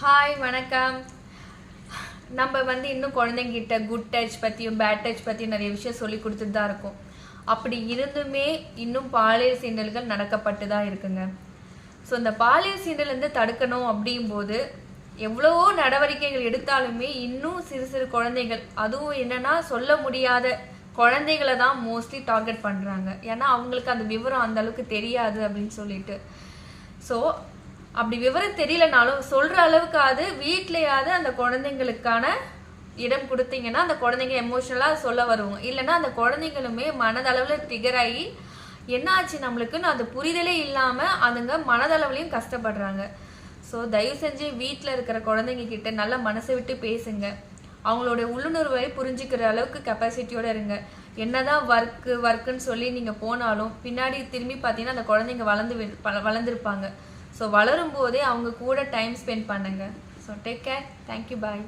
Hi வணக்கம். நம்ம இன்னும் குழந்தைங்கிட்ட குட் டச் பற்றியும் பேட் டச் பற்றியும் நிறைய விஷயம் சொல்லி கொடுத்துட்டு தான் இருக்கோம். அப்படி இருந்துமே இன்னும் பாலியல் சீண்டல்கள் நடக்கப்பட்டு தான் இருக்குங்க. ஸோ இந்த பாலியல் சீண்டல் தடுக்கணும் அப்படிங்கும்போது எவ்வளவோ நடவடிக்கைகள் எடுத்தாலுமே இன்னும் சிறு சிறு குழந்தைகள், அதுவும் என்னன்னா சொல்ல முடியாத குழந்தைகளை தான் மோஸ்ட்லி டார்கெட் பண்ணுறாங்க. ஏன்னா அவங்களுக்கு அந்த விவரம் அந்த அளவுக்கு தெரியாது அப்படின்னு சொல்லிட்டு. ஸோ அப்படி விவரம் தெரியலனாலும் சொல்ற அளவுக்காவது வீட்லயாவது அந்த குழந்தைங்களுக்கான இடம் கொடுத்தீங்கன்னா அந்த குழந்தைங்க எமோஷனலா சொல்ல வருவாங்க. இல்லைன்னா அந்த குழந்தைங்களுமே மனதளவில் ட்ரிகர் ஆகி என்ன ஆச்சு நம்மளுக்குன்னு அது புரிதலே இல்லாம அதுங்க மனதளவுலையும் கஷ்டப்படுறாங்க. ஸோ தயவு செஞ்சு வீட்டில் இருக்கிற குழந்தைங்க கிட்ட நல்லா மனசை விட்டு பேசுங்க. அவங்களோட உள்ளுணர்வை புரிஞ்சுக்கிற அளவுக்கு கெப்பாசிட்டியோட இருங்க. என்னதான் ஒர்க்குன்னு சொல்லி நீங்க போனாலும் பின்னாடி திரும்பி பார்த்தீங்கன்னா அந்த குழந்தைங்க வளர்ந்துருப்பாங்க. ஸோ வளரும் போதே அவங்க கூட டைம் ஸ்பெண்ட் பண்ணுங்க. So take care. தேங்க்யூ. பாய்.